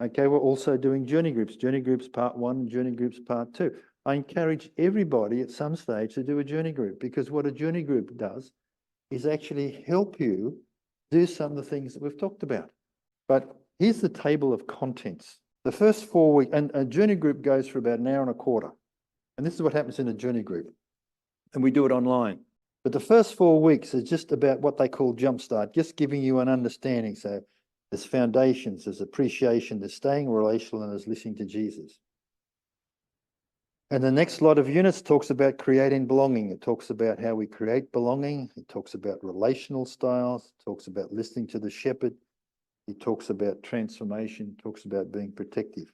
Okay, we're also doing journey groups part 1, journey groups part 2. I encourage everybody at some stage to do a journey group, because what a journey group does is actually help you do some of the things that we've talked about. But here's the table of contents. The first 4 weeks, and a journey group goes for about an hour and a quarter. And this is what happens in a journey group. And we do it online. But the first 4 weeks is just about what they call jumpstart, just giving you an understanding. So there's foundations, there's appreciation, there's staying relational, and there's listening to Jesus. And the next lot of units talks about creating belonging. It talks about how we create belonging. It talks about relational styles. It talks about listening to the shepherd. It talks about transformation. It talks about being protective.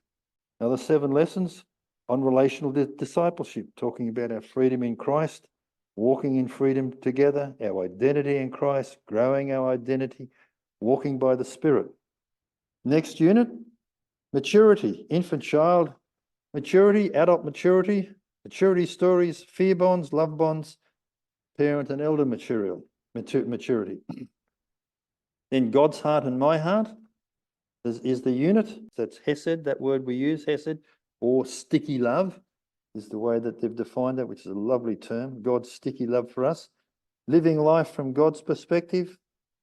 Another 7 lessons on relational discipleship, talking about our freedom in Christ, walking in freedom together, our identity in Christ, growing our identity, walking by the Spirit. Next unit, maturity, infant, child, maturity, adult maturity, maturity stories, fear bonds, love bonds, parent and elder maturity. Then God's heart and my heart is the unit. That's Hesed, that word we use, Hesed, or sticky love is the way that they've defined it, which is a lovely term, God's sticky love for us. Living life from God's perspective,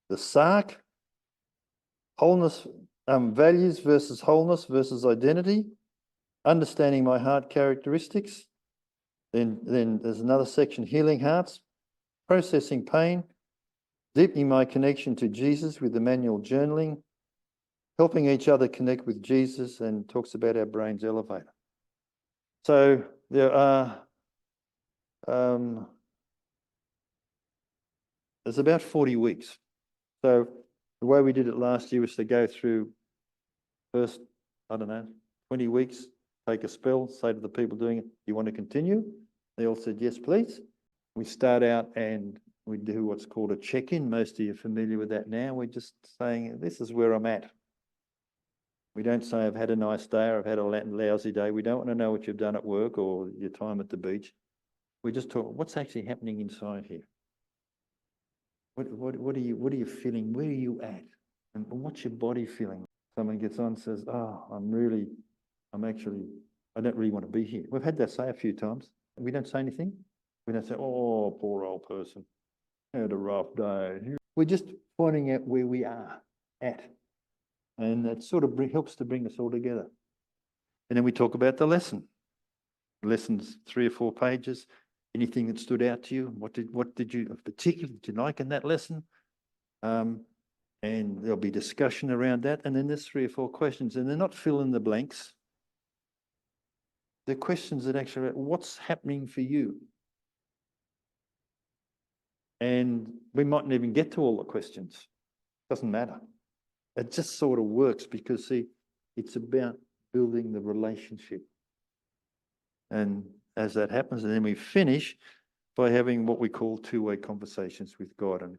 the Sark, wholeness, values versus wholeness versus identity, understanding my heart characteristics. Then there's another section, healing hearts, processing pain, deepening my connection to Jesus with the manual journaling, helping each other connect with Jesus, and talks about our brain's elevator. So there are, there's about 40 weeks. So the way we did it last year was to go through first, 20 weeks, take a spell, say to the people doing it, you want to continue? They all said, yes, please. We start out and we do what's called a check-in. Most of you are familiar with that now. We're just saying, this is where I'm at. We don't say I've had a nice day or I've had a lousy day. We don't want to know what you've done at work or your time at the beach. We just talk, what's actually happening inside here? What are you feeling? Where are you at? And what's your body feeling? Someone gets on and says, oh, I don't really want to be here. We've had that say a few times. We don't say anything. We don't say, oh, poor old person, had a rough day. We're just pointing out where we are at. And that sort of helps to bring us all together. And then we talk about the lesson. The lesson's 3 or 4 pages. Anything that stood out to you? What did you particularly like in that lesson? And there'll be discussion around that. And then there's 3 or 4 questions, and they're not fill in the blanks. They're questions that actually, what's happening for you? And we mightn't even get to all the questions. Doesn't matter. It just sort of works because, see, it's about building the relationship. And as that happens, and then we finish by having what we call 2-way conversations with God. And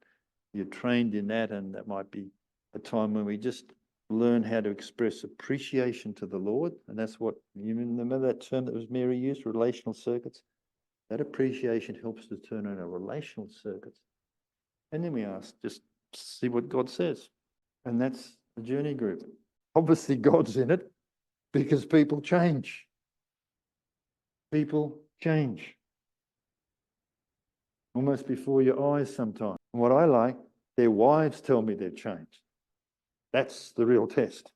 you're trained in that, and that might be a time when we just learn how to express appreciation to the Lord. And that's what, you remember that term that was Mary used, relational circuits? That appreciation helps to turn on our relational circuits. And then we ask, just see what God says. And that's the journey group. Obviously, God's in it because people change. People change. Almost before your eyes sometimes. And what I like, their wives tell me they've changed. That's the real test.